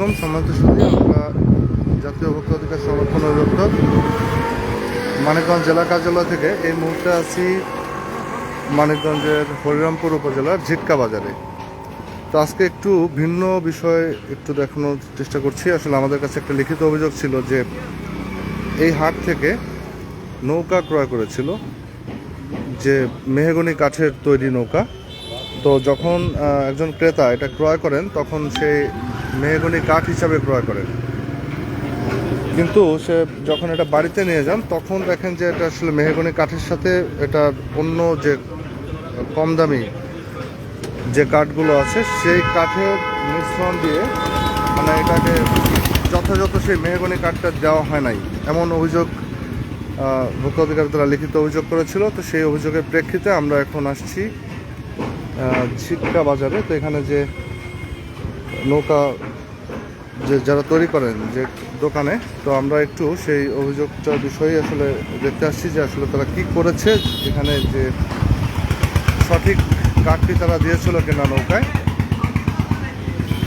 আলাইকুম সম্মানিত সুধী, আমরা জাতীয় ভোক্তা অধিকার সংরক্ষণ অধিদপ্তর মানিকগঞ্জ জেলা কার্যালয় থেকে এই মুহূর্তে আছি মানিকগঞ্জের হরিরামপুর উপজেলার ঝিটকা বাজারে। তো আজকে একটু ভিন্ন বিষয় একটু দেখানোর চেষ্টা করছি। আসলে আমাদের কাছে একটা লিখিত অভিযোগ ছিল যে এই হাট থেকে নৌকা ক্রয় করেছিল, যে মেহগনি কাঠের তৈরি নৌকা। তো যখন একজন ক্রেতা এটা ক্রয় করেন তখন সে মেহগনি কাঠ হিসাবে ক্রয় করেন, কিন্তু সে যখন এটা বাড়িতে নিয়ে যান তখন দেখেন যে এটা আসলে মেহগনি কাঠের সাথে এটা অন্য যে কম দামি যে কাঠগুলো আছে সেই কাঠের মিশ্রণ দিয়ে মানে এটাকে যথাযথ সেই মেহগনি কাঠটা দেওয়া হয় নাই, এমন অভিযোগ ভোক্তা অধিকার তারা লিখিত অভিযোগ করেছিল। তো সেই অভিযোগের প্রেক্ষিতে আমরা এখন আসছি ঝিটকা বাজারে। তো এখানে যে নৌকা যে যারা তৈরি করেন যে দোকানে, তো আমরা একটু সেই অভিযোগটার বিষয়ে আসলে দেখতে আসছি যে আসলে তারা কি করেছে, এখানে যে সঠিক কাঠটি তারা দিয়েছিল কিনা নৌকায়।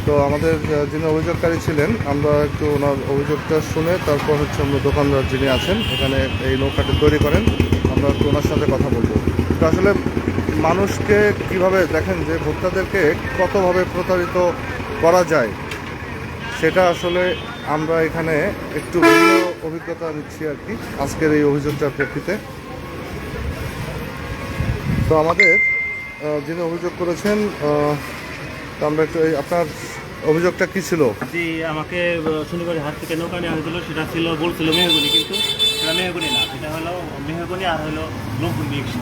তো আমাদের যিনি অভিযোগকারী ছিলেন, আমরা একটু ওনার অভিযোগটা শুনে তারপর হচ্ছে আমরা দোকানদার যিনি আছেন এখানে এই নৌকাটি তৈরি করেন, আমরা একটু ওনার সাথে কথা বলবো। তো আসলে মানুষকে কিভাবে দেখেন যে ভোক্তাদেরকে কতভাবে প্রতারিত করা যায়, সেটা আসলে আমরা এখানে একটু ভিন্ন অভিজ্ঞতা নিচ্ছি আর কি আজকের এই অভিযোগটার প্রেক্ষিতে। তো আমাদের যিনি অভিযোগ করেছেন, তো আমরা একটু আপনার অভিযোগটা কি ছিল? জি, আমাকে শনিবার হাট থেকে নৌকা নেওয়া হয়েছিল, সেটা ছিল বলছিল মেহগনি, কিন্তু সেটা মেহগনি না, সেটা হলো মেহগনি আর হলো লম্ফু মিক্স।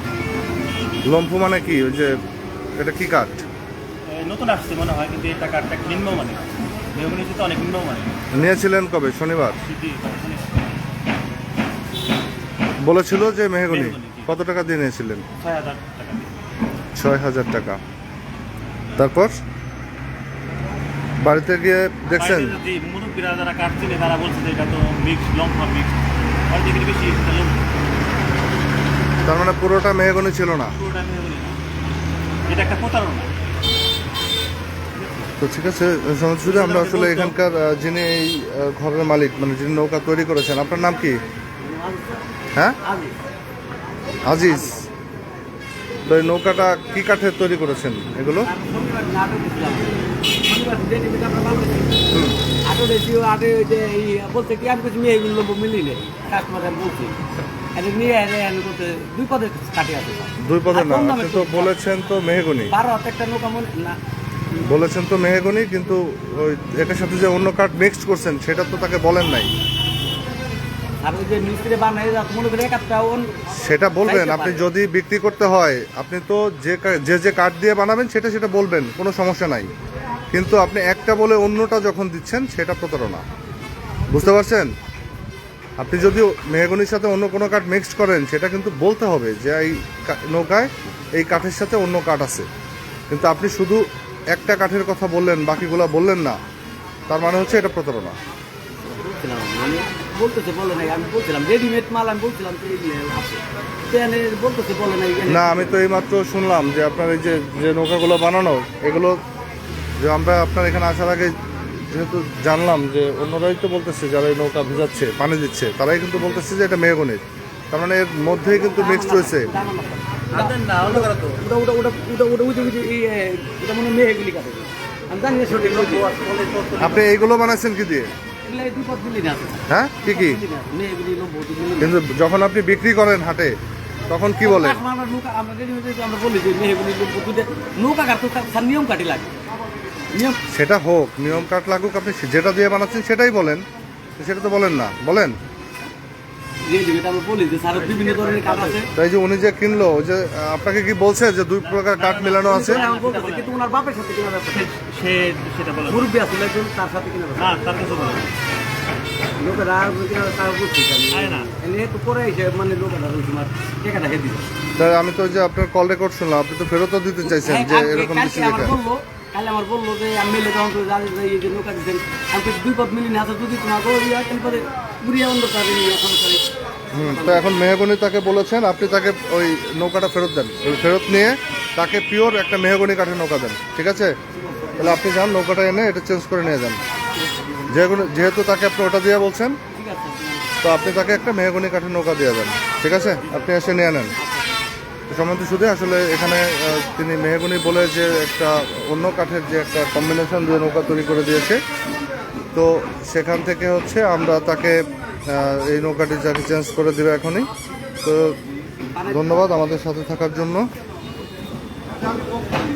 লম্ফু মানে কি? ওই যে এটা কি কাঠ? নতুন আসছে মনে হয়, কিন্তু এটা কাঠটা নিম্ন মানে, মেহগনি তো অনেক নিম্ন মানে। নিয়েছিলেন কবে? শনিবার বলেছিল যে মেহগনি। কত টাকা দিয়ে নিয়েছিলেন? ৬,০০০ টাকা। ৬,০০০ টাকা। তারপর বাড়িতে গিয়ে দেখছেন? জি, মুরব্বীরা যারা কাঠ চিনে তারা বলছে যে এটা তো মিক্স, লম্ফা মিক্স, আর দেখি বেশি তার মানে পুরোটা মেহগনি ছিল না? পুরোটা মেহগনি না, এটা একটা প্রতারণা। তো ঠিক আছে, শুধু আমরা আসলে এখানকার যিনি এই ঘরের মালিক, মানে যিনি নৌকা তৈরি করেছেন, আপনার নাম কি? হ্যাঁ, আজিজ। তো এই নৌকাটা কি কাঠের তৈরি করেছেন এগুলো? দুই পদের না, আপনি তো বলেছেন তো মেহগনি, বলেছেন তো মেহগনি, কিন্তু ওই এটার সাথে যে অন্য কাঠ মিক্সড করছেন সেটা তো তাকে বলেন নাই। সেটা বলবেন আপনি, যদি বিক্রি করতে হয় আপনি তো যে যে কাঠ দিয়ে বানাবেন সেটা সেটা বলবেন, কোনো সমস্যা নাই। কিন্তু আপনি একটা বলে অন্যটা যখন দিচ্ছেন সেটা প্রতারণা, বুঝতে পারছেন? আপনি যদি মেহগনির সাথে অন্য কোনো কাঠ মিক্সড করেন সেটা কিন্তু বলতে হবে যে এই নৌকায় এই কাঠের সাথে অন্য কাঠ আছে, কিন্তু আপনি শুধু একটা কাঠের কথা বললেন, বাকিগুলো বললেন না, তার মানে হচ্ছে এটা প্রতারণা। না, আমি তো এইমাত্র শুনলাম যে আপনার এই যে নৌকাগুলো বানানো, এগুলো যে আমরা আপনার এখানে আসার আগে যেহেতু জানলাম যে অন্যরাই তো বলতেছে, যারা এই নৌকা ভিজাচ্ছে পানি দিচ্ছে তারাই কিন্তু বলতেছে যে এটা মেহগনির, তার মানে এর মধ্যেই কিন্তু মিক্সড হয়েছে। আপনি এইগুলো বানাচ্ছেন কি দিয়ে? হ্যাঁ, কি কি? কিন্তু যখন আপনি বিক্রি করেন হাটে তখন কি বলেন? সেটা হোক, নিয়ম কাঠ লাগুক, আপনি যেটা দিয়ে বানাচ্ছেন সেটাই বলেন, সেটা তো বলেন না। বলেন তাই যে উনি যে কিনলো, যে আপনাকে কি বলছে যে দুই প্রকার কাঠ মেলানো আছে? আমি তো যে আপনার কল রেকর্ড শুনলাম, আপনি তো ফেরতও দিতে চাইছেন যে এরকম কিছু লেখা। কাল আমার বললো যে আমি মেলে তখন তো জানি যে নৌকা দিচ্ছেন, আমি দুই পথ মিলিনি হাতে যদি তোমার পরে ঘুরিয়ে অন্য তো এখন মেহগনি তাকে বলেছেন, আপনি তাকে ওই নৌকাটা ফেরত দেন, ওই ফেরত নিয়ে তাকে পিওর একটা মেহগনি কাঠের নৌকা দেন, ঠিক আছে? তাহলে আপনি যান নৌকাটা এনে এটা চেঞ্জ করে নিয়ে যান। যেহেতু তাকে আপনি ওটা দিয়ে বলছেন, ঠিক আছে। তো আপনি তাকে একটা মেহগনি কাঠের নৌকা দিয়ে দেন, ঠিক আছে? আপনি এসে নিয়ে নেন। সম্মানিত শুধু আসলে এখানে তিনি মেহগনি বলে যে একটা অন্য কাঠের যে একটা কম্বিনেশন দিয়ে নৌকা তৈরি করে দিয়েছে, তো সেখান থেকে হচ্ছে আমরা তাকে এই নৌকাটি যাকে চেঞ্জ করে দেবে এখনই। তো ধন্যবাদ আমাদের সাথে থাকার জন্য।